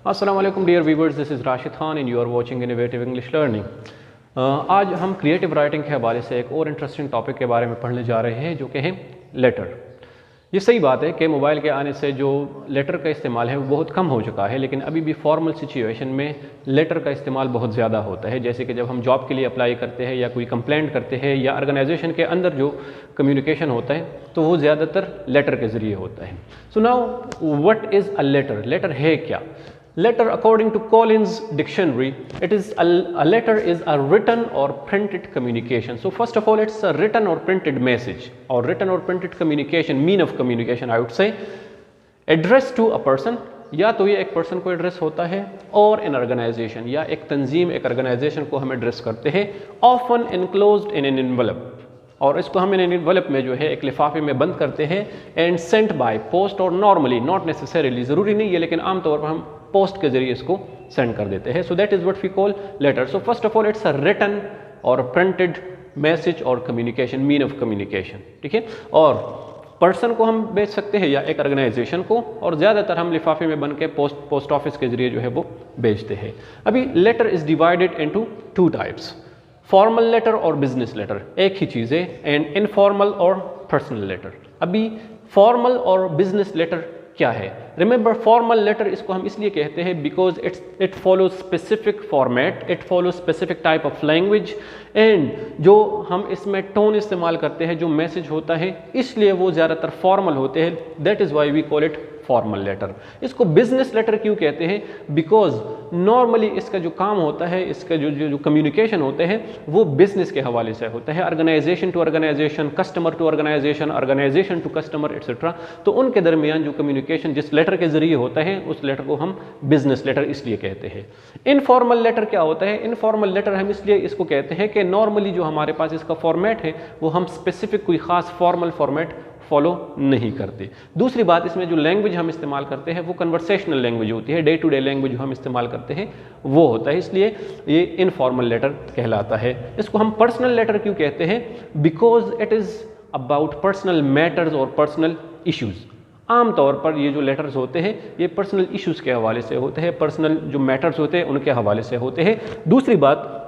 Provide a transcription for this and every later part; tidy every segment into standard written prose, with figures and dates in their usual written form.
अस्सलाम वालेकुम dear viewers, this is Rashid Khan and you are watching innovative English learning. आज हम क्रिएटिव राइटिंग के हवाले से एक और इंटरेस्टिंग टॉपिक के बारे में पढ़ने जा रहे हैं जो कि है लेटर। ये सही बात है कि मोबाइल के आने से जो लेटर का इस्तेमाल है वो बहुत कम हो चुका है, लेकिन अभी भी फॉर्मल सिचुएशन में लेटर का इस्तेमाल बहुत ज़्यादा होता है। जैसे कि जब हम जॉब के लिए अप्लाई करते हैं या कोई कंप्लेंट करते हैं या ऑर्गेनाइजेशन के अंदर जो कम्युनिकेशन होता है तो वो ज़्यादातर लेटर के ज़रिए होता है। So now what is a letter? Letter है क्या? Letter, according to Collins Dictionary, a letter is a written or printed communication. So first of all, it's a written or printed message, or written or printed communication, mean of communication I would say, addressed to a person. या तो ये एक person को address होता है और N organisation या एक तंजीम, एक ऑर्गेनाइजेशन को हम एड्रेस करते हैं, often enclosed in an envelope, और इसको हम इन एनवलप में जो है एक लिफाफे में बंद करते हैं, एंड सेंट बाय पोस्ट, और नॉर्मली नॉट नेसेसरीली, ज़रूरी नहीं है लेकिन आमतौर पर हम पोस्ट के जरिए इसको सेंड कर देते हैं। So that is what we call letter. So first of all it's a written और प्रिंटेड मैसेज और कम्युनिकेशन, मीन ऑफ कम्युनिकेशन, ठीक है। और पर्सन को हम भेज सकते हैं या एक ऑर्गेनाइजेशन को, और ज़्यादातर हम लिफाफे में बन के पोस्ट ऑफिस के जरिए जो है वो भेजते हैं। अभी letter is divided into two types, formal letter और बिजनेस लेटर, एक ही चीज़ है, एंड इनफॉर्मल और पर्सनल लेटर। अभी फॉर्मल और बिजनेस लेटर क्या है? रिमेंबर, फॉर्मल लेटर इसको हम इसलिए कहते हैं because it follow specific format, it follow specific type of language, and जो हम इसमें टोन इस्तेमाल करते हैं, जो मैसेज होता है, इसलिए वो ज़्यादातर फॉर्मल होते हैं। That is why we call it formal letter. इसको बिजनेस लेटर क्यों कहते हैं? बिकॉज नॉर्मली इसका जो काम होता है, इसका जो कम्युनिकेशन होते हैं वो बिजनेस के हवाले से होता है, organisation to organisation, customer to organisation, organisation to customer etcetera. तो उनके दरमियान जो कम्युनिकेशन जिस लेटर के जरिए होता है उस लेटर को हम बिजनेस लेटर इसलिए कहते हैं। इनफॉर्मल लेटर क्या होता है? इनफॉर्मल लेटर हम इसलिए इसको कहते हैं कि नॉर्मली जो हमारे पास इसका फॉर्मेट है वो हम स्पेसिफिक कोई ख़ास फॉर्मल फॉर्मेट फॉलो नहीं करते। दूसरी बात, इसमें जो लैंग्वेज हम इस्तेमाल करते हैं वो कन्वर्सेशनल लैंग्वेज होती है, डे टू डे लैंग्वेज जो हम इस्तेमाल करते हैं वो होता है, इसलिए ये इनफॉर्मल लेटर कहलाता है। इसको हम पर्सनल लेटर क्यों कहते हैं? Because it is about personal matters और पर्सनल इश्यूज़। आमतौर पर ये जो लेटर्स होते हैं ये पर्सनल इश्यूज़ के हवाले से होते हैं, पर्सनल जो मैटर्स होते हैं उनके हवाले से होते हैं। दूसरी बात,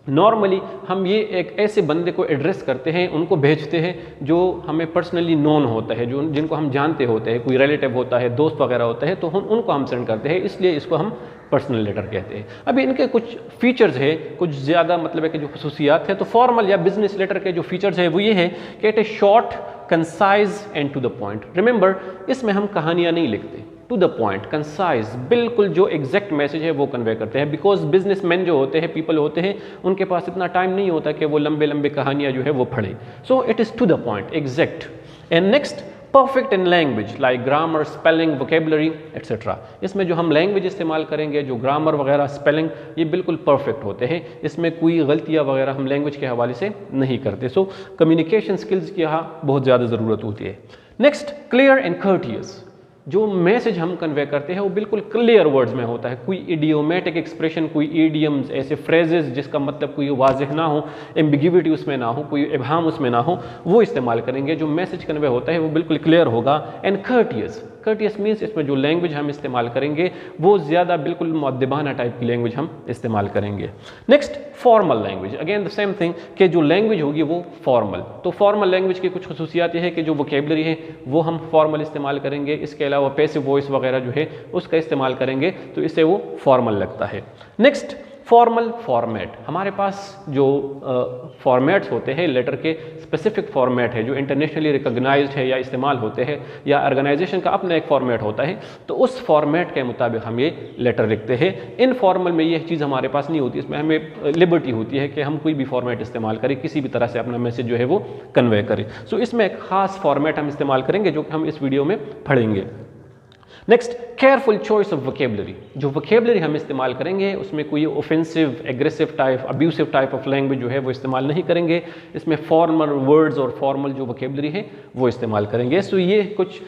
नॉर्मली हम ये एक ऐसे बंदे को एड्रेस करते हैं, उनको भेजते हैं जो हमें पर्सनली नोन होता है, जो जिनको हम जानते होते हैं, कोई रिलेटिव होता है, दोस्त वगैरह होता है, तो उनको हम सेंड करते हैं, इसलिए इसको हम पर्सनल लेटर कहते हैं। अभी इनके कुछ फीचर्स है, कुछ ज़्यादा मतलब है कि जो खसूसियात है, तो फॉर्मल या बिजनेस लेटर के जो फीचर्स है वो ये है कि it is short, concise and to the point. Remember, इसमें हम कहानियाँ नहीं लिखते, टू द पॉइंट, कंसाइज, बिल्कुल जो एग्जैक्ट मैसेज है वो कन्वे करते हैं। बिकॉज बिजनेसमैन जो होते हैं, पीपल होते हैं, उनके पास इतना टाइम नहीं होता कि वो लंबे लंबे कहानियाँ जो है वो पढ़ें। So it is to the point, exact. And next, perfect in language like grammar, spelling, vocabulary etcetera. इसमें जो हम लैंग्वेज इस्तेमाल करेंगे, जो ग्रामर वगैरह, स्पेलिंग, ये बिल्कुल परफेक्ट होते हैं, इसमें कोई गलतियाँ वगैरह हम लैंग्वेज के हवाले से नहीं करते। सो कम्युनिकेशन स्किल्स की यहाँ बहुत ज़्यादा ज़रूरत होती है। Next, clear and courteous. जो मैसेज हम कन्वे करते हैं वो बिल्कुल क्लियर वर्ड्स में होता है, कोई इडियोमेटिक एक्सप्रेशन, कोई ईडियम्स, ऐसे फ्रेजेस जिसका मतलब कोई वाज़ेह ना हो, एम्बिग्यूटी उसमें ना हो, कोई इबहाम उसमें ना हो, वो इस्तेमाल करेंगे। जो मैसेज कन्वे होता है वो बिल्कुल क्लियर होगा। एंड कर्टियस, कर्टियस मीन्स इसमें जो लैंग्वेज हम इस्तेमाल करेंगे वो ज़्यादा बिल्कुल मुअद्दिबाना टाइप की लैंग्वेज हम इस्तेमाल करेंगे। Next, formal language, again the same thing कि जो लैंग्वेज होगी वो फॉर्मल। तो फॉर्मल लैंग्वेज की कुछ खसूसियात ये है कि जो वोकेबलरी है वो हम फॉर्मल इस्तेमाल करेंगे, इसके अलावा पैसिव वॉइस वगैरह जो है उसका इस्तेमाल करेंगे, तो इससे वो फॉर्मल लगता है। Next, formal format. हमारे पास जो फॉर्मेट्स होते हैं लेटर के, स्पेसिफिक फॉर्मेट है जो इंटरनेशनली रिकॉग्नाइज्ड है या इस्तेमाल होते हैं, या ऑर्गेनाइजेशन का अपना एक फॉर्मेट होता है, तो उस फॉर्मेट के मुताबिक हम ये लेटर लिखते हैं। इनफॉर्मल में ये चीज़ हमारे पास नहीं होती, इसमें हमें लिबर्टी होती है कि हम कोई भी फॉर्मेट इस्तेमाल करें, किसी भी तरह से अपना मैसेज जो है वो कन्वे करें। सो इसमें एक ख़ास फॉर्मेट हम इस्तेमाल करेंगे जो कि हम इस वीडियो में पढ़ेंगे। Next, careful choice of vocabulary. जो वोकेबलरी हम इस्तेमाल करेंगे उसमें कोई offensive, aggressive type, abusive type of language जो है वो इस्तेमाल नहीं करेंगे, इसमें फॉर्मल वर्ड्स और फॉर्मल जो वोकेबलरी है वो इस्तेमाल करेंगे। सो ये कुछ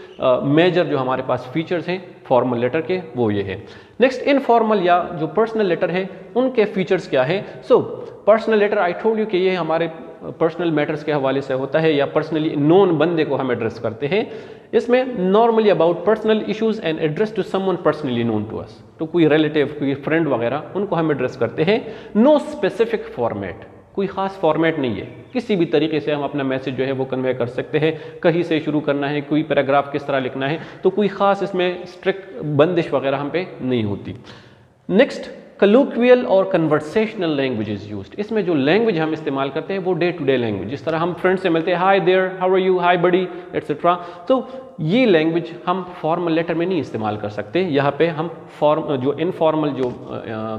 मेजर जो हमारे पास फीचर्स हैं फॉर्मल लेटर के वो ये है। नेक्स्ट, इनफॉर्मल या जो पर्सनल लेटर है उनके फीचर्स क्या है? So personal letter, I told you कि ये हमारे पर्सनल मैटर्स के हवाले से होता है या पर्सनली नोन बंदे को हम एड्रेस करते हैं। इसमें normally about personal issues and address to someone personally known to us, तो कोई रिलेटिव, कोई फ्रेंड वगैरह, उनको हम एड्रेस करते हैं। नो स्पेसिफिक फॉर्मेट, कोई ख़ास फॉर्मेट नहीं है, किसी भी तरीके से हम अपना मैसेज जो है वो कन्वे कर सकते हैं। कहीं से शुरू करना है, कोई पैराग्राफ किस तरह लिखना है, तो कोई ख़ास इसमें स्ट्रिक्ट बंदिश वगैरह हम पे नहीं होती। नेक्स्ट, कलोक्वियल और कन्वर्सेशनल लैंग्वेजेस यूज्ड। इसमें जो लैंग्वेज हम इस्तेमाल करते हैं वो डे टू डे लैंग्वेज, जिस तरह हम फ्रेंड से मिलते हैं, hi there, how are you, hi buddy, etcetera. तो ये लैंग्वेज हम फॉर्मल लेटर में नहीं इस्तेमाल कर सकते। यहाँ पे हम जो इनफॉर्मल जो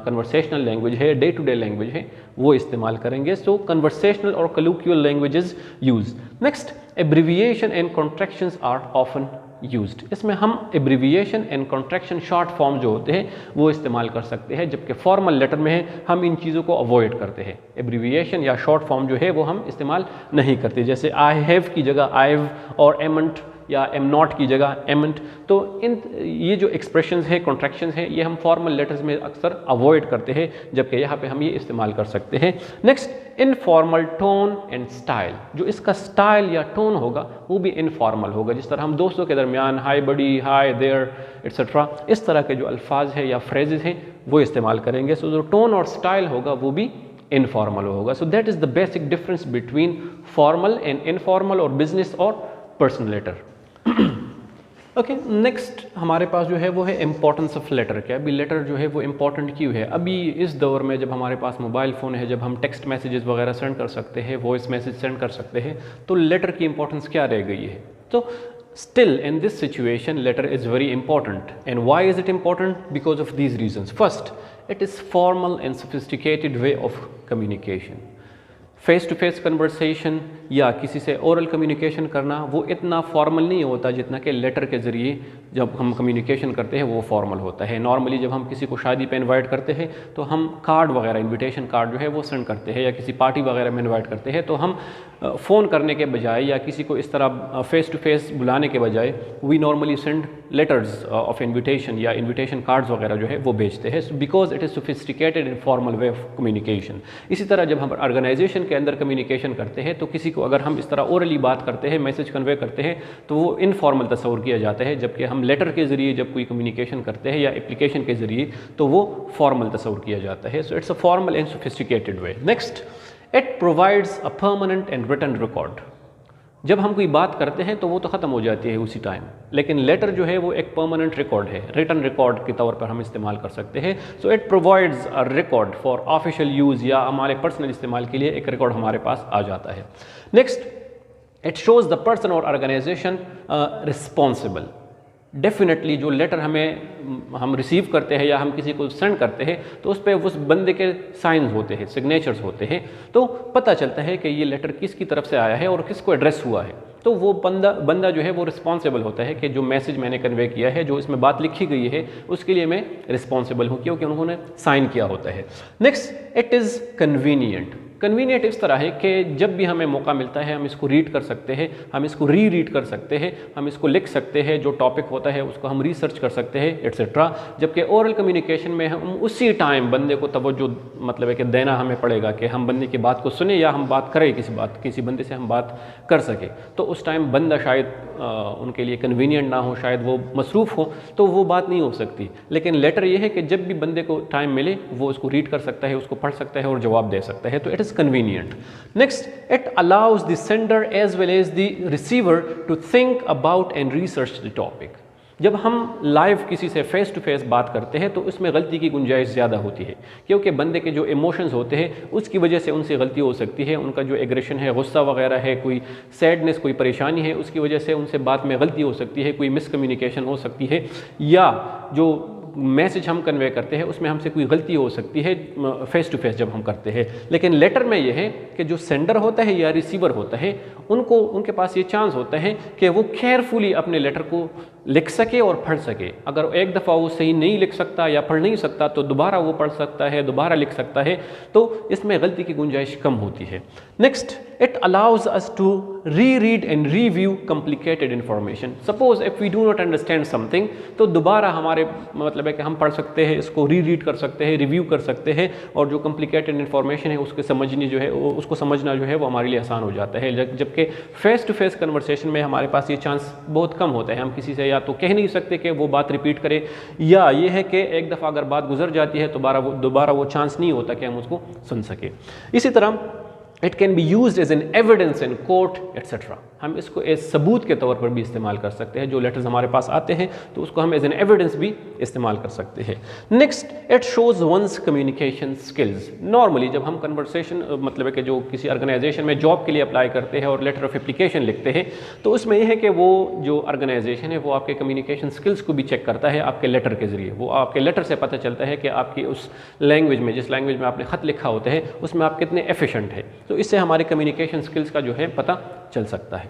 कन्वर्सेशनल लैंग्वेज है, डे टू डे लैंग्वेज है, वो इस्तेमाल करेंगे। सो कन्वर्सेशनल और colloquial languages use. Next, abbreviation and contractions are often used. इसमें हम abbreviation and contraction short form जो होते हैं वो इस्तेमाल कर सकते हैं, जबकि फॉर्मल लेटर में है हम इन चीज़ों को अवॉइड करते हैं। एब्रिविएशन या शॉर्ट फॉर्म जो है वो हम इस्तेमाल नहीं करते, जैसे आई हैव की जगह आई हैव और एमंट या एम नॉट की जगह एमंट। तो ये जो एक्सप्रेशंस है, कॉन्ट्रैक्शंस हैं, ये हम फॉर्मल लेटर्स में अक्सर अवॉइड करते हैं, जबकि यहाँ पे हम ये इस्तेमाल कर सकते हैं। Next, informal tone and style. जो इसका स्टाइल या टोन होगा वो भी इनफॉर्मल होगा, जिस तरह हम दोस्तों के दरमियान हाय बडी, हाय देयर, एट्सेट्रा, इस तरह के जो अल्फाज है या फ्रेजेस हैं वो इस्तेमाल करेंगे। सो जो टोन और स्टाइल होगा वो भी इनफॉर्मल होगा। सो that is the basic difference between formal and informal और बिजनेस और पर्सनल लेटर। ओके, नेक्स्ट हमारे पास जो है वो है इम्पोर्टेंस ऑफ लेटर। क्या अभी लेटर जो है वो इम्पॉर्टेंट क्यों है? अभी इस दौर में जब हमारे पास मोबाइल फ़ोन है, जब हम टेक्स्ट मैसेजेस वगैरह सेंड कर सकते हैं, वॉइस मैसेज सेंड कर सकते हैं, तो लेटर की इंपॉर्टेंस क्या रह गई है? तो still in this situation letter is very important. And why is it important? Because of these reasons. First, it is formal and sophisticated way of communication. Face to face conversation या किसी से oral communication करना वो इतना formal नहीं होता जितना कि लेटर के ज़रिए जब हम कम्युनिकेशन करते हैं वो फॉर्मल होता है। नॉर्मली जब हम किसी को शादी पे इनवाइट करते हैं तो हम कार्ड वगैरह, इनविटेशन कार्ड जो है वो सेंड करते हैं, या किसी पार्टी वगैरह में इनवाइट करते हैं तो हम फ़ोन करने के बजाय या किसी को इस तरह फेस टू फेस बुलाने के बजाय we normally send letters of invitation या इन्विटेशन कार्ड्स वगैरह जो है वो भेजते हैं, because it is sophisticated in formal way of communication. इसी तरह जब हम ऑर्गेनाइजेशन के अंदर कम्युनिकेशन करते हैं तो किसी को अगर हम इस तरह ओरली बात करते हैं, मैसेज कन्वे करते हैं, तो वो इनफॉर्मल तस्वुर किया जाता है, जबकि हम लेटर के ज़रिए जब कोई कम्युनिकेशन करते हैं या एप्लीकेशन के ज़रिए तो वो फॉर्मल तस्वुर किया जाता है। So it's a formal and sophisticated way. Next, it provides a permanent and written record. जब हम कोई बात करते हैं तो वो तो ख़त्म हो जाती है उसी टाइम, लेकिन लेटर जो है वो एक परमानेंट रिकॉर्ड है, रिटन रिकॉर्ड के तौर पर हम इस्तेमाल कर सकते हैं। So it provides a record for official use या हमारे पर्सनल इस्तेमाल के लिए एक रिकॉर्ड हमारे पास आ जाता है। Next, it shows the person और ऑर्गेनाइजेशन रिस्पॉन्सिबल। डेफिनेटली जो लेटर हम रिसीव करते हैं या हम किसी को सेंड करते हैं तो उस पर उस बंदे के साइंस होते हैं, सिग्नेचर्स होते हैं, तो पता चलता है कि ये लेटर किसकी तरफ से आया है और किसको एड्रेस हुआ है। तो वो बंदा जो है वो रिस्पॉन्सिबल होता है कि जो मैसेज मैंने कन्वे किया है, जो इसमें बात लिखी गई है, उसके लिए मैं रिस्पॉन्सिबल हूँ क्योंकि उन्होंने साइन किया होता है। Next, it is convenient. Convenient इस तरह है कि जब भी हमें मौका मिलता है हम इसको रीड कर सकते हैं, हम इसको रीड कर सकते हैं, हम इसको लिख सकते हैं, जो टॉपिक होता है उसको हम रिसर्च कर सकते हैं, एट्सेट्रा। जबकि ओरल कम्युनिकेशन में हम उसी टाइम बंदे को तवज्जो मतलब है कि देना हमें पड़ेगा कि हम बंदे की बात को सुने या हम बात करें, किसी बंदे से हम बात कर सके। तो उस टाइम बंदा शायद उनके लिए कन्वीनियंट ना हो, शायद वो मसरूफ़ हो, तो वो बात नहीं हो सकती। लेकिन लेटर ये है कि जब भी बंदे को टाइम मिले वो उसको रीड कर सकता है, उसको पढ़ सकता है और जवाब दे सकता है। तो it is convenient. Next, it allows the sender as well as the receiver to think about and research the topic. जब हम लाइव किसी से फेस टू फेस बात करते हैं तो उसमें गलती की गुंजाइश ज़्यादा होती है, क्योंकि बंदे के जो इमोशंस होते हैं उसकी वजह से उनसे गलती हो सकती है। उनका जो एग्रेशन है, गुस्सा वगैरह है, कोई सैडनेस, कोई परेशानी है, उसकी वजह से उनसे बात में गलती हो सकती है, कोई मिसकम्युनिकेशन हो सकती है, या जो मैसेज हम कन्वे करते हैं उसमें हमसे कोई गलती हो सकती है फेस टू फेस जब हम करते हैं। लेकिन लेटर में यह है कि जो सेंडर होता है या रिसीवर होता है उनके पास ये चांस होता है कि वो केयरफुली अपने लेटर को लिख सके और पढ़ सके। अगर एक दफ़ा वो सही नहीं लिख सकता या पढ़ नहीं सकता तो दोबारा वो पढ़ सकता है, दोबारा लिख सकता है, तो इसमें गलती की गुंजाइश कम होती है। Next, it allows us to reread and review complicated information. Suppose if we do not understand something, तो दोबारा हमारे मतलब है कि हम पढ़ सकते हैं, इसको रीरीड कर सकते हैं, रिव्यू कर सकते हैं, और जो complicated information है उसके समझनी जो है उसको समझना जो है वो हमारे लिए आसान हो जाता है। जबकि फेस टू फेस कन्वर्सेशन में हमारे पास ये चांस बहुत कम होता है, हम किसी से या तो कह नहीं सकते कि वो बात रिपीट करे, या ये है कि एक दफ़ा अगर बात गुजर जाती है तो दोबारा वो चांस नहीं होता कि हम उसको सुन सके। इसी तरह it can be used as an evidence in court etcetera, हम इसको एज सबूत के तौर पर भी इस्तेमाल कर सकते हैं। जो लेटर्स हमारे पास आते हैं तो उसको हम एज एन एविडेंस भी इस्तेमाल कर सकते हैं। Next, it shows one's communication skills. Normally जब हम कन्वर्सेशन मतलब है कि जो किसी ऑर्गेनाइजेशन में जॉब के लिए अप्लाई करते हैं और लेटर ऑफ एप्लीकेशन लिखते हैं, तो उसमें यह है कि वो जो ऑर्गेनाइजेशन है वो आपके कम्युनिकेशन स्किल्स को भी चेक करता है आपके लेटर के ज़रिए। वो आपके लेटर से पता चलता है कि आपकी उस लैंग्वेज में, जिस लैंग्वेज में आपने ख़त लिखा होता है, उसमें आप कितने एफिशिएंट है, तो इससे हमारे कम्युनिकेशन स्किल्स का जो है पता चल सकता है।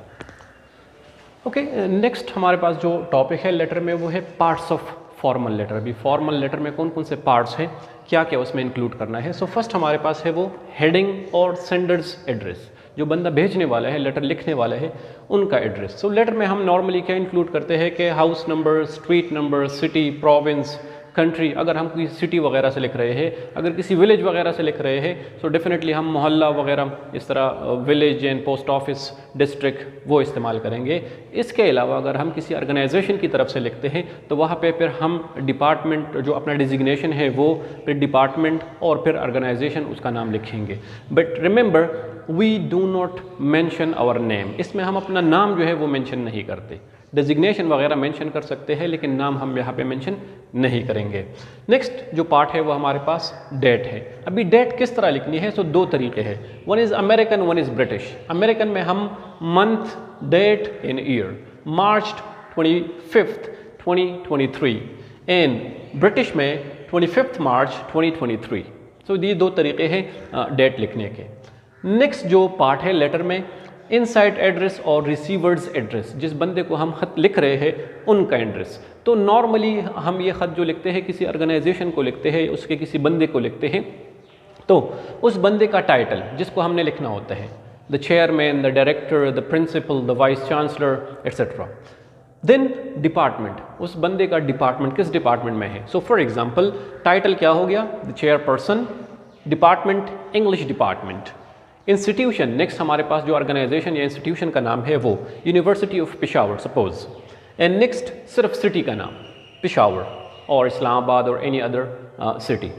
ओके, नेक्स्ट हमारे पास जो टॉपिक है लेटर में वो है पार्ट्स ऑफ फॉर्मल लेटर। अभी फॉर्मल लेटर में कौन कौन से पार्ट्स हैं, क्या क्या उसमें इंक्लूड करना है। सो फर्स्ट हमारे पास है वो हेडिंग और सेंडर्स एड्रेस, जो बंदा भेजने वाला है, लेटर लिखने वाला है, उनका एड्रेस। सो लेटर में हम नॉर्मली क्या इंक्लूड करते हैं कि house number, street number, city, province, country. अगर हम किसी सिटी वगैरह से लिख रहे हैं, अगर किसी विलेज वगैरह से लिख रहे हैं, सो डेफिनेटली हम मोहल्ला वगैरह इस तरह village and post office, district वो इस्तेमाल करेंगे। इसके अलावा अगर हम किसी ऑर्गेनाइजेशन की तरफ से लिखते हैं तो वहाँ पे फिर हम डिपार्टमेंट, जो अपना डिजिग्नेशन है वो, फिर डिपार्टमेंट और फिर ऑर्गेनाइजेशन उसका नाम लिखेंगे। But remember, we do not mention our name. इसमें हम अपना नाम जो है वो मेंशन नहीं करते। डेजिग्नेशन वगैरह मेंशन कर सकते हैं लेकिन नाम हम यहाँ पे मेंशन नहीं करेंगे। नेक्स्ट जो पार्ट है वो हमारे पास डेट है। अभी डेट किस तरह लिखनी है, सो दो तरीके हैं, one is American, one is British. American में हम month, date in year, March 25 2023, and British में 25 मार्च 2023। सो ये दो तरीके हैं डेट लिखने के। नेक्स्ट जो पार्ट है लेटर में, इनसाइड एड्रेस और रिसीवर्स एड्रेस, जिस बंदे को हम खत लिख रहे हैं उनका एड्रेस। तो नॉर्मली हम ये ख़त जो लिखते हैं किसी ऑर्गेनाइजेशन को लिखते हैं, उसके किसी बंदे को लिखते हैं, तो उस बंदे का टाइटल जिसको हमने लिखना होता है, the chairman, the director, the principal, the vice chancellor etcetera. Then department, उस बंदे का डिपार्टमेंट किस डिपार्टमेंट में है। सो फॉर एग्जाम्पल टाइटल क्या हो गया, the chairperson, department English department. Institution, next हमारे पास जो ऑर्गेनाइजेशन या इंस्टीट्यूशन का नाम है वो university of Peshawar suppose, and next सिर्फ सिटी का नाम पेशावर और इस्लामाबाद और any other city.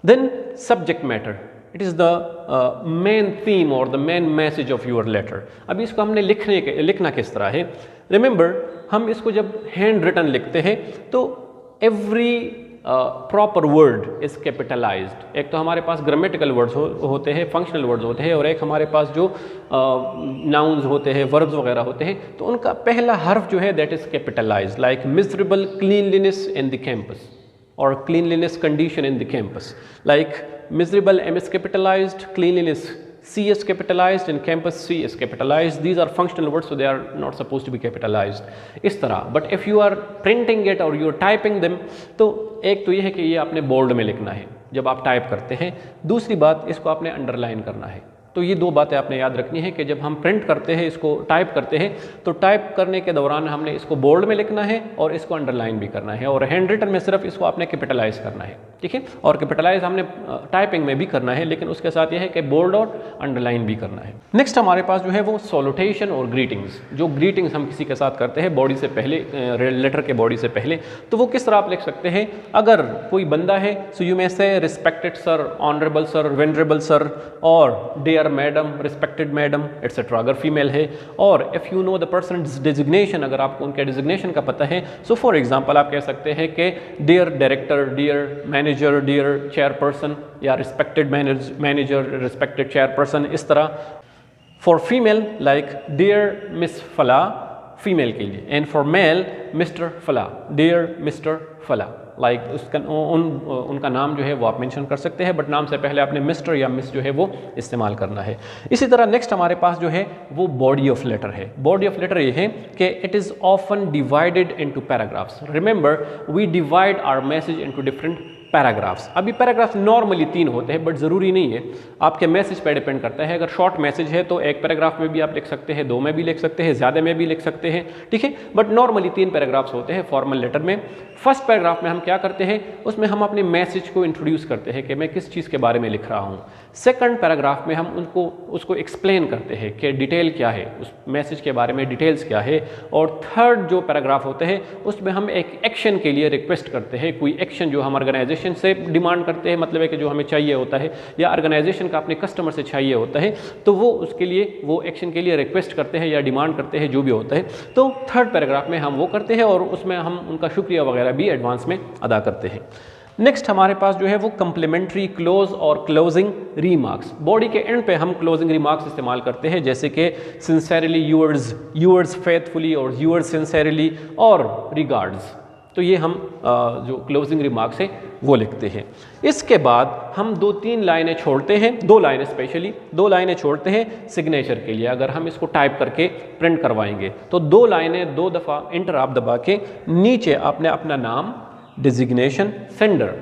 Then subject matter, it is the main theme और the main message of your letter. अभी इसको हमने लिखना किस तरह है। रिमेंबर, हम इसको जब हैंड रिटन लिखते हैं तो every proper word is capitalised. एक तो हमारे पास ग्रामेटिकल वर्ड्स होते हैं, फंक्शनल वर्ड्स होते हैं, और एक हमारे पास जो नाउन्स होते हैं, वर्ब्स वगैरह होते हैं, तो उनका पहला हर्फ जो है that is capitalized, like miserable cleanliness in the campus और cleanliness condition in the campus. Like miserable M is capitalized, cleanliness C is capitalized, and campus C is capitalized. These are functional words, so they are not supposed to be capitalized. इस तरह, but if you are printing it or you are typing them, तो एक तो ये है कि ये आपने बोल्ड में लिखना है जब आप टाइप करते हैं। दूसरी बात, इसको आपने अंडरलाइन करना है। तो ये दो बातें आपने याद रखनी है कि जब हम प्रिंट करते हैं, इसको टाइप करते हैं, तो टाइप करने के दौरान हमने इसको बोल्ड में लिखना है और इसको अंडरलाइन भी करना है, और हैंड रिटन में सिर्फ इसको आपने कैपिटलाइज करना है, ठीक है। और कैपिटलाइज हमने टाइपिंग में भी करना है, लेकिन उसके साथ ये है कि बोल्ड और अंडरलाइन भी करना है। नेक्स्ट हमारे पास जो है वो सॉल्यूटेशन और ग्रीटिंग्स। जो ग्रीटिंग्स हम किसी के साथ करते हैं बॉडी से पहले, लेटर के बॉडी से पहले, तो वो किस तरह आप लिख सकते हैं। अगर कोई बंदा है, सो you may say respected sir, honourable sir, venerable sir, और dear madam, respected madam etcetera अगर फीमेल है। और if you know the person designation, अगर आपको उनके डिजिग्नेशन का पता है, सो फॉर एग्जांपल आप कह सकते हैं कि dear director, dear manager, dear chairperson, या रिस्पेक्टेड मैनेजर, रिस्पेक्टेड चेयरपर्सन, इस तरह। For female like dear miss फला, फीमेल के लिए, एंड फॉर मेल मिस्टर फला, डियर मिस्टर फला, लाइक उसका उनका नाम जो है वो आप मेंशन कर सकते हैं, बट नाम से पहले आपने मिस्टर या मिस जो है वो इस्तेमाल करना है। इसी तरह नेक्स्ट हमारे पास जो है वो बॉडी ऑफ लेटर है। बॉडी ऑफ लेटर ये है कि it is often divided into paragraphs. Remember, we divide our message into different paragraphs. अभी पैराग्राफ्स नॉर्मली 3 होते हैं, बट ज़रूरी नहीं है, आपके मैसेज पे डिपेंड करता है। अगर शॉर्ट मैसेज है तो एक पैराग्राफ में भी आप लिख सकते हैं, 2 में भी लिख सकते हैं, ज़्यादा में भी लिख सकते हैं, ठीक है। बट नॉर्मली 3 पैराग्राफ्स होते हैं फॉर्मल लेटर में। फर्स्ट पैराग्राफ में हम क्या करते हैं, उसमें हम अपने मैसेज को इंट्रोड्यूस करते हैं कि मैं किस चीज़ के बारे में लिख रहा हूँ। सेकंड पैराग्राफ में हम उसको एक्सप्लेन करते हैं कि डिटेल क्या है, उस मैसेज के बारे में डिटेल्स क्या है। और थर्ड जो पैराग्राफ होते हैं उसमें हम एक एक्शन के लिए रिक्वेस्ट करते हैं, कोई एक्शन जो हम ऑर्गेनाइजेशन से डिमांड करते हैं, मतलब है कि जो हमें चाहिए होता है या ऑर्गेनाइजेशन का अपने कस्टमर से चाहिए होता है, तो वो उसके लिए वो एक्शन के लिए रिक्वेस्ट करते हैं या डिमांड करते हैं, जो भी होता है। तो थर्ड पैराग्राफ में हम वो करते हैं और उसमें हम उनका शुक्रिया वगैरह भी एडवांस में अदा करते हैं। नेक्स्ट हमारे पास जो है वो कंप्लीमेंट्री क्लोज और क्लोजिंग रीमार्क्स। बॉडी के एंड पे हम क्लोजिंग रीमार्क्स इस्तेमाल करते हैं, जैसे कि सिंसेरली यूअर्स, यूअर्स फेथफुली और यूअर्स सिंसेरली और रिगार्ड्स। तो ये हम जो क्लोजिंग रिमार्क्स है वो लिखते हैं। इसके बाद हम 2-3 लाइनें छोड़ते हैं, 2 लाइनें स्पेशली 2 लाइनें छोड़ते हैं सिग्नेचर के लिए। अगर हम इसको टाइप करके प्रिंट करवाएंगे तो 2 लाइनें 2 दफ़ा इंटर आप दबा के नीचे आपने अपना नाम, डिजिग्नेशन, सेंडर,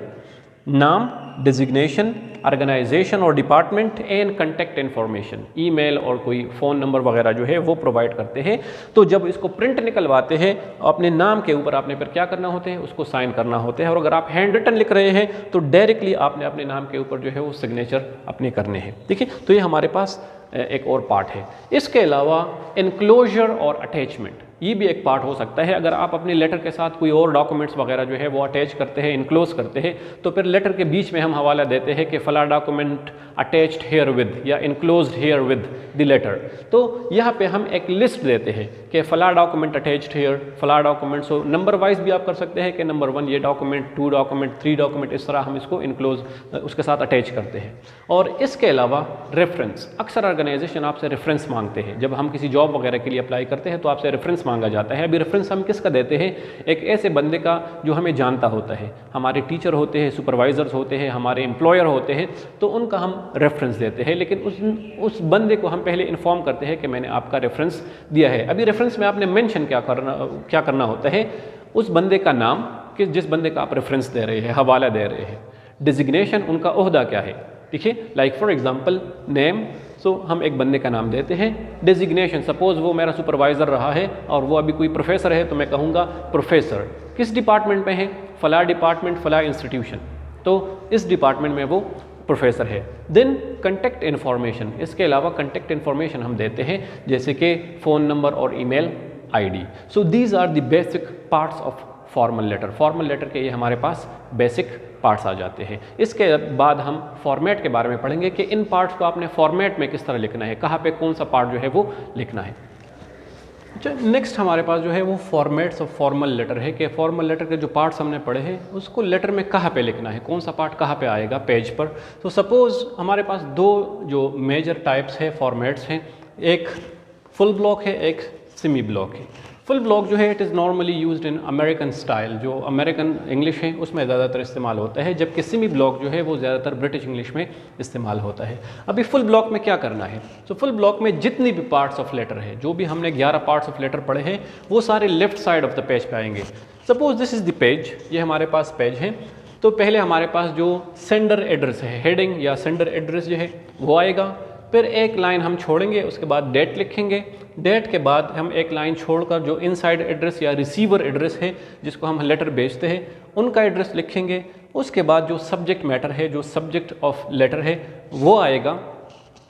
नाम, डिजिग्नेशन, ऑर्गेनाइजेशन और department and contact information, email और कोई फ़ोन नंबर वगैरह जो है वो प्रोवाइड करते हैं। तो जब इसको प्रिंट निकलवाते हैं अपने नाम के ऊपर आपने फिर क्या करना होता है, उसको साइन करना होता है। और अगर आप हैंड रिटन लिख रहे हैं तो डायरेक्टली आपने अपने नाम के ऊपर जो है वो सिग्नेचर अपने करने हैं, ठीक है। तो ये हमारे पास एक और पार्ट है। इसके अलावा इनक्लोजर और अटैचमेंट, ये भी एक पार्ट हो सकता है। अगर आप अपने लेटर के साथ कोई और डॉक्यूमेंट्स वगैरह जो है वो अटैच करते हैं, इनक्लोज करते हैं, तो फिर लेटर के बीच में हम हवाला देते हैं कि फला डॉक्यूमेंट अटैच्ड हेयर विद या enclosed herewith the letter. तो यहाँ पे हम एक लिस्ट देते हैं कि फला डॉक्यूमेंट अटैच्ड हेयर, फला डॉक्यूमेंट। सो नंबर वाइज भी आप कर सकते हैं कि नंबर 1 ये डॉक्यूमेंट, 2 डॉक्यूमेंट, 3 डॉक्यूमेंट, इस तरह हम इसको इनक्लोज उसके साथ अटैच करते हैं। और इसके अलावा रेफरेंस, अक्सर ऑर्गेनाइजेशन आपसे रेफरेंस मांगते हैं। जब हम किसी जॉब वगैरह के लिए अप्लाई करते हैं तो आपसे रेफरेंस मांगा जाता है। अभी रेफरेंस हम किसका देते हैं, एक ऐसे बंदे का जो हमें जानता होता है। हमारे टीचर होते हैं, सुपरवाइजर्स होते हैं, हमारे एम्प्लॉयर होते हैं, तो उनका हम रेफरेंस देते हैं। लेकिन उस बंदे को हम पहले इन्फॉर्म करते हैं कि मैंने आपका रेफरेंस दिया है। अभी रेफरेंस में आपने मेंशन क्या करना होता है, उस बंदे का नाम कि जिस बंदे का आप रेफरेंस दे रहे हैं, हवाला दे रहे हैं, डिजिग्नेशन, उनका ओहदा क्या है, ठीक है। लाइक फॉर एग्जांपल नेम, सो हम एक बंदे का नाम देते हैं। डिजिग्नेशन, सपोज वो मेरा सुपरवाइज़र रहा है और वो अभी कोई प्रोफेसर है तो मैं कहूँगा प्रोफेसर। किस डिपार्टमेंट में है, फला डिपार्टमेंट, फला इंस्टीट्यूशन, तो इस डिपार्टमेंट में वो प्रोफेसर है। देन कंटेक्ट इन्फॉर्मेशन, इसके अलावा कंटेक्ट इन्फॉर्मेशन हम देते हैं जैसे कि फ़ोन नंबर और email ID. So these are the basic parts of formal letter. Formal letter के ये हमारे पास बेसिक पार्ट्स आ जाते हैं। इसके बाद हम फॉर्मेट के बारे में पढ़ेंगे कि इन पार्ट्स को आपने फॉर्मेट में किस तरह लिखना है, कहाँ पे कौन सा पार्ट जो है वो लिखना है। अच्छा, नेक्स्ट हमारे पास जो है वो फॉर्मेट्स ऑफ फॉर्मल लेटर है कि फॉर्मल लेटर के जो पार्ट्स हमने पढ़े हैं उसको लेटर में कहाँ पे लिखना है, कौन सा पार्ट कहाँ पे आएगा पेज पर। तो सपोज़ हमारे पास 2 जो मेजर टाइप्स है फॉर्मेट्स हैं, एक फुल ब्लॉक है, एक सेमी ब्लॉक है। फुल ब्लॉक जो है it is normally used in American style, जो अमेरिकन इंग्लिश है उसमें ज़्यादातर इस्तेमाल होता है, जबकि सेमी ब्लॉक जो है वो ज़्यादातर ब्रिटिश इंग्लिश में इस्तेमाल होता है। अभी फुल ब्लॉक में क्या करना है, तो फुल ब्लॉक में जितनी भी पार्ट्स ऑफ लेटर है, जो भी हमने 11 पार्ट्स ऑफ लेटर पढ़े हैं, वो सारे left side of the page पे आएंगे। Suppose this is the page, ये हमारे पास पेज है। तो पहले हमारे पास जो सेंडर एड्रेस है, हेडिंग या सेंडर एड्रेस जो है वो आएगा। फिर एक लाइन हम छोड़ेंगे, उसके बाद डेट लिखेंगे। डेट के बाद हम एक लाइन छोड़कर जो इनसाइड एड्रेस या रिसीवर एड्रेस है जिसको हम लेटर भेजते हैं उनका एड्रेस लिखेंगे। उसके बाद जो सब्जेक्ट मैटर है, जो सब्जेक्ट ऑफ लेटर है वो आएगा।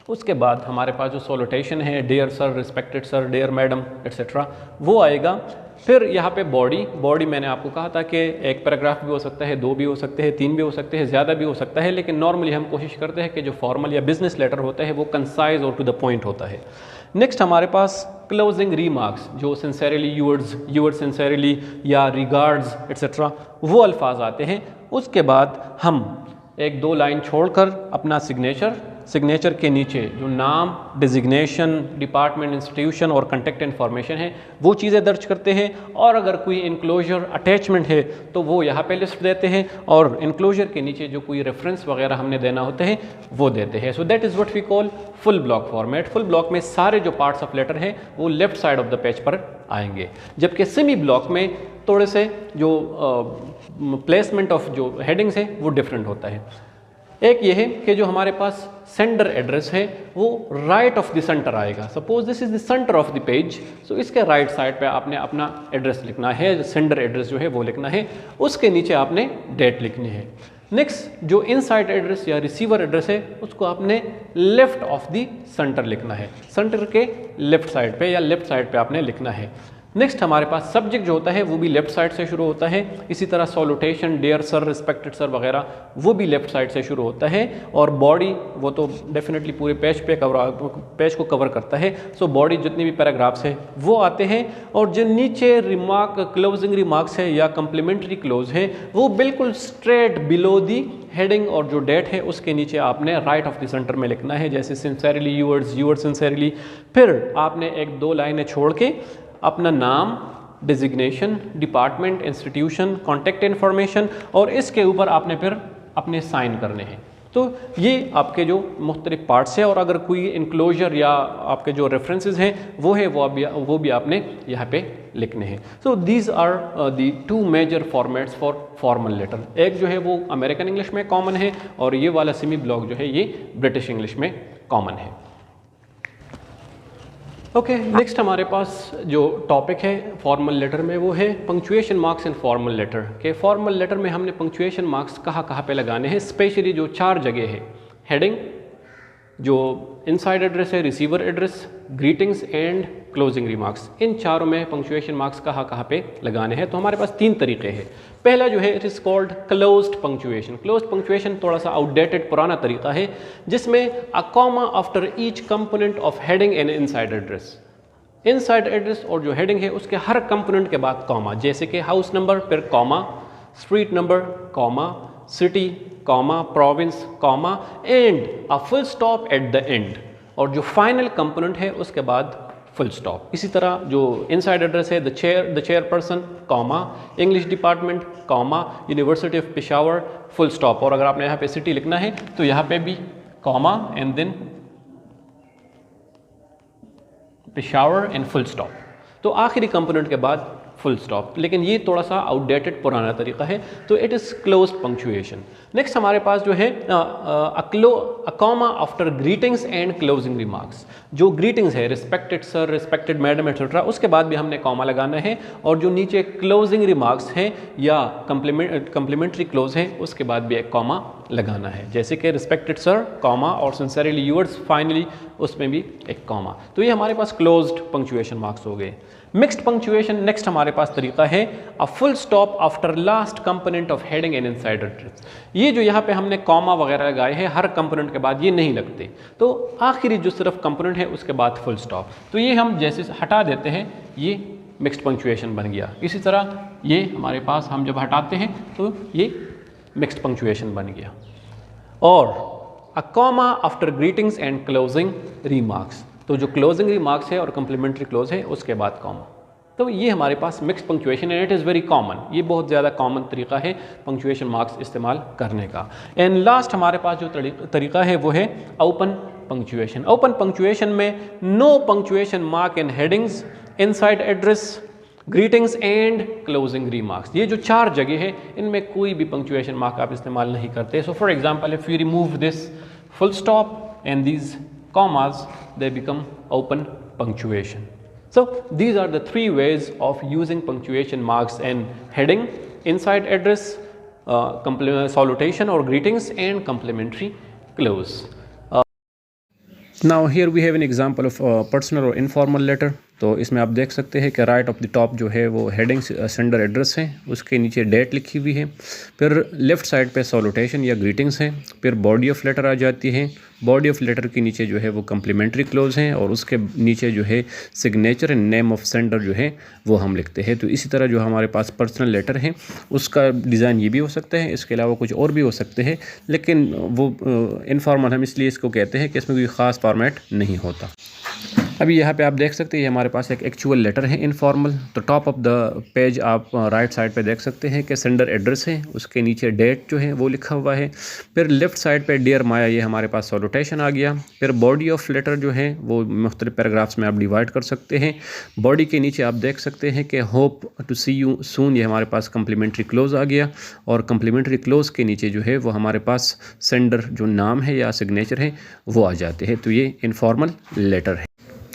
उसके बाद हमारे पास जो सॉल्यूटेशन है, dear sir, respected sir, dear madam etcetera, वो आएगा। फिर यहाँ पे बॉडी मैंने आपको कहा था कि एक पैराग्राफ भी हो सकता है, 2 भी हो सकते हैं, 3 भी हो सकते हैं, ज़्यादा भी हो सकता है, लेकिन नॉर्मली हम कोशिश करते हैं कि जो फॉर्मल या बिजनेस लेटर होता है वो कंसाइज और टू द पॉइंट होता है। नेक्स्ट हमारे पास क्लोजिंग रीमार्क्स, जो सिंसेरली यूअर्स सिंसेरली या रिगार्ड्स एट्सेट्रा वो अल्फाज आते हैं। उसके बाद हम 1-2 लाइन छोड़कर अपना सिग्नेचर सिग्नेचर के नीचे जो नाम, डिजिग्नेशन, डिपार्टमेंट, इंस्टीट्यूशन और कॉन्टैक्ट इन्फॉर्मेशन है वो चीज़ें दर्ज करते हैं, और अगर कोई इनक्लोजर अटैचमेंट है तो वो यहाँ पे लिस्ट देते हैं, और इनक्लोजर के नीचे जो कोई रेफरेंस वगैरह हमने देना होते हैं वो देते हैं। So that is what we call full block format. Full block में सारे जो पार्ट्स ऑफ लेटर हैं वो left side of the page पर आएंगे, जबकि सेमी ब्लॉक में थोड़े से जो प्लेसमेंट ऑफ जो हेडिंग्स है वो डिफरेंट होता है। एक ये है कि जो हमारे पास सेंडर एड्रेस है वो राइट ऑफ द सेंटर आएगा। Suppose this is the centre of the page, so इसके राइट साइड पे आपने अपना एड्रेस लिखना है, सेंडर एड्रेस जो है वो लिखना है, उसके नीचे आपने डेट लिखनी है। नेक्स्ट जो इनसाइड एड्रेस या रिसीवर एड्रेस है उसको आपने लेफ्ट ऑफ द सेंटर लिखना है, सेंटर के लेफ्ट साइड पे या लेफ्ट साइड पे आपने लिखना है। नेक्स्ट हमारे पास सब्जेक्ट जो होता है वो भी लेफ्ट साइड से शुरू होता है, इसी तरह सॉल्यूटेशन, डियर सर, रिस्पेक्टेड सर वगैरह वो भी लेफ्ट साइड से शुरू होता है, और बॉडी वो तो डेफिनेटली पूरे पेज को कवर करता है। सो बॉडी जितनी भी पैराग्राफ्स है वो आते हैं, और जो नीचे रिमार्क, क्लोजिंग रिमार्क्स है या कम्प्लीमेंट्री क्लोज है वो बिल्कुल स्ट्रेट बिलो दी हेडिंग और जो डेट है उसके नीचे आपने राइट ऑफ द सेंटर में लिखना है, जैसे सिंसेरली यूअर्स, यूअर्स सिंसेरली। फिर आपने एक दो लाइनें छोड़ के अपना नाम, designation, department, institution, contact information, और इसके ऊपर आपने फिर अपने साइन करने हैं। तो ये आपके जो मुख्तलिफ पार्ट्स हैं, और अगर कोई इनक्लोजर या आपके जो रेफरेंसेस हैं वो भी आपने यहाँ पे लिखने हैं। So these are the two major formats for formal letter. एक जो है वो अमेरिकन इंग्लिश में कॉमन है, और ये वाला सेमी ब्लॉक जो है ये ब्रिटिश इंग्लिश में कॉमन है। ओके, नेक्स्ट हमारे पास जो टॉपिक है फॉर्मल लेटर में वो है punctuation marks in formal letter. के फॉर्मल लेटर में हमने पंक्चुएशन मार्क्स कहाँ पे लगाने हैं, स्पेशली जो 4 जगह है, हेडिंग, जो इनसाइड एड्रेस है, receiver address, greetings and closing remarks, इन चारों में पंक्चुएशन मार्क्स कहाँ पे लगाने हैं। तो हमारे पास 3 तरीके हैं। पहला जो है it is called closed punctuation. Closed punctuation थोड़ा सा आउटडेटेड पुराना तरीका है, जिसमें a comma after each component of heading and inside address. Inside address और जो हेडिंग है उसके हर कंपोनेंट के बाद कॉमा, जैसे कि हाउस नंबर फिर comma, street number comma, city comma, province comma, and a full stop at the end, और जो फाइनल कंपोनेंट है उसके बाद फुल स्टॉप। इसी तरह जो इनसाइड एड्रेस है the chairperson comma, English department comma, university of Peshawar full stop, और अगर आपने यहाँ पे सिटी लिखना है तो यहाँ पे भी कॉमा एंड देन पेशावर एंड फुल स्टॉप। तो आखिरी कंपोनेंट के बाद फुल स्टॉप, लेकिन ये थोड़ा सा आउटडेटेड पुराना तरीका है, तो it is closed punctuation. Next हमारे पास जो है a comma after greetings and closing remarks. जो ग्रीटिंग्स है, respected sir, respected madam etcetera, उसके बाद भी हमने कॉमा लगाना है, और जो नीचे क्लोजिंग रिमार्क्स है या कम्प्लीमेंट्री क्लोज है उसके बाद भी एक कॉमा लगाना है, जैसे कि रिस्पेक्टेड सर कॉमा, और सिंसेरली यूअर्स फाइनली उसमें भी एक कॉमा। तो ये हमारे पास क्लोज्ड पंक्चुएशन मार्क्स हो गए। मिक्स्ड पंक्चुएशन नेक्स्ट हमारे पास तरीका है a full stop after last component of heading and inside address. ये जो यहाँ पे हमने कॉमा वगैरह लगाए हैं हर कंपोनेंट के बाद, ये नहीं लगते, तो आखिरी जो सिर्फ कंपोनेंट है उसके बाद फुल स्टॉप, तो ये हम जैसे हटा देते हैं ये मिक्स्ड पंक्चुएशन बन गया। इसी तरह ये हमारे पास हम जब हटाते हैं तो ये मिक्स्ड पंक्चुएशन बन गया। और a comma after greetings and closing remarks, तो जो क्लोजिंग रिमार्क्स है और कम्प्लीमेंट्री क्लोज है उसके बाद कॉमा, तो ये हमारे पास मिक्स पंक्चुएशन है। इट इज़ वेरी कॉमन, ये बहुत ज़्यादा कॉमन तरीका है पंक्चुएशन मार्क्स इस्तेमाल करने का। एंड लास्ट हमारे पास जो तरीका है वो है ओपन पंक्चुएशन। ओपन पंक्चुएशन में no punctuation mark in headings, inside address, greetings and closing remarks. ये जो 4 जगह है इनमें कोई भी पंक्चुएशन मार्क आप इस्तेमाल नहीं करते। So for example if you remove this full stop and these commas, they become open punctuation. So these are the 3 ways of using punctuation marks in heading, inside address, salutation or greetings, and complementary close. Now here we have an example of a personal or informal letter. तो इसमें आप देख सकते हैं कि right of the top जो है वो हेडिंग सेंडर एड्रेस है, उसके नीचे डेट लिखी हुई है। फिर लेफ़्ट साइड पे सॉल्यूटेशन या ग्रीटिंग्स हैं। फिर बॉडी ऑफ लेटर आ जाती है। बॉडी ऑफ लेटर के नीचे जो है वो कम्प्लीमेंट्री क्लोज हैं और उसके नीचे जो है signature and name of sender जो है वो हम लिखते हैं। तो इसी तरह जो हमारे पास पर्सनल लेटर है उसका डिज़ाइन ये भी हो सकता है, इसके अलावा कुछ और भी हो सकते हैं, लेकिन वो इनफॉर्मल हम इसलिए इसको कहते हैं कि इसमें कोई ख़ास फॉर्मेट नहीं होता। अभी यहाँ पे आप देख सकते हैं हमारे पास एक एक्चुअल लेटर है इनफॉर्मल। तो टॉप ऑफ द पेज आप राइट साइड पे देख सकते हैं कि सेंडर एड्रेस है, उसके नीचे डेट जो है वो लिखा हुआ है। फिर लेफ़्ट साइड पे डियर माया, ये हमारे पास सॉल्यूटेशन आ गया। फिर बॉडी ऑफ लेटर जो है वो मुख्तलिफ पैराग्राफ्स में आप डिवाइड कर सकते हैं। बॉडी के नीचे आप देख सकते हैं कि hope to see you soon, ये हमारे पास कम्प्लीमेंट्री क्लोज आ गया। और कम्प्लीमेंट्री क्लोज के नीचे जो है वो हमारे पास सेंडर जो नाम है या सिग्नेचर है वो आ जाते हैं। तो ये इनफॉर्मल लेटर है।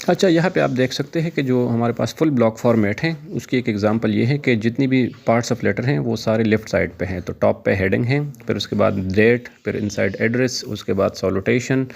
अच्छा, यहाँ पे आप देख सकते हैं कि जो हमारे पास फुल ब्लॉक फॉर्मेट है उसकी एक एग्जांपल ये है कि जितनी भी पार्ट्स ऑफ लेटर हैं वो सारे लेफ़्ट साइड पे हैं। तो टॉप पे हेडिंग है, फिर उसके बाद डेट, फिर इनसाइड एड्रेस, उसके बाद सॉल्यूटेशन,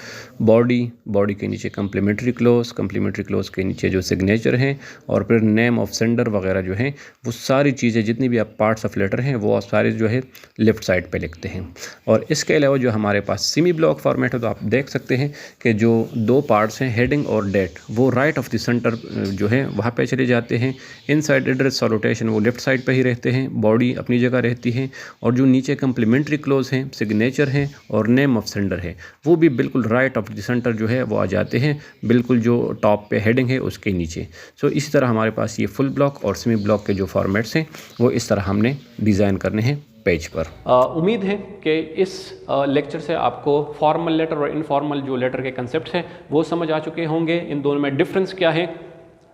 बॉडी के नीचे कम्प्लीमेंट्री क्लोज के नीचे जो सिग्नेचर हैं, और फिर नेम ऑफ सेंडर वगैरह जो हैं वो सारी चीज़ें जितनी भी आप पार्ट्स ऑफ लेटर हैं वो सारे जो है लेफ़्ट साइड पर लिखते हैं। और इसके अलावा जो हमारे पास सेमी ब्लॉक फॉर्मेट है तो आप देख सकते हैं कि जो दो पार्ट्स हैं हेडिंग और डेट वो राइट ऑफ द सेंटर जो है वहाँ पे चले जाते हैं। इनसाइड एड्रेस सॉल्यूटेशन वो लेफ़्ट साइड पे ही रहते हैं, बॉडी अपनी जगह रहती है, और जो नीचे कम्प्लीमेंट्री क्लोज हैं, सिग्नेचर हैं और नेम ऑफ सेंडर है वो भी बिल्कुल राइट ऑफ द सेंटर जो है वो आ जाते हैं, बिल्कुल जो टॉप पे हेडिंग है उसके नीचे। सो इसी तरह हमारे पास ये फुल ब्लॉक और सेमी ब्लॉक के जो फॉर्मेट्स हैं वो इस तरह हमने डिज़ाइन करने हैं पेज पर। उम्मीद है कि इस लेक्चर से आपको फॉर्मल लेटर और इनफॉर्मल जो लेटर के कंसेप्ट हैं वो समझ आ चुके होंगे। इन दोनों में डिफरेंस क्या है,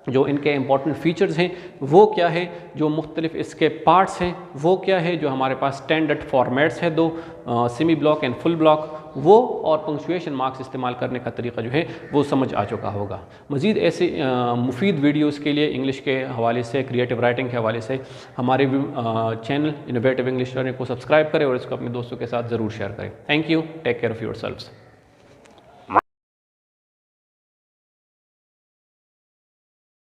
जो इनके इंपॉर्टेंट फीचर्स हैं वो क्या है, जो मुख्तलिफ इसके पार्ट्स हैं वो क्या है, जो हमारे पास स्टैंडर्ड फॉर्मेट्स है दो, semi block and full block, वो और पंक्चुएशन मार्क्स इस्तेमाल करने का तरीका जो है वो समझ आ चुका होगा। मज़ीद ऐसे मुफीद वीडियोस के लिए इंग्लिश के हवाले से, क्रिएटिव राइटिंग के हवाले से हमारे चैनल इनोवेटिव इंग्लिश लर्निंग को सब्सक्राइब करें और इसको अपने दोस्तों के साथ ज़रूर शेयर करें। Thank you, take care of yourselves.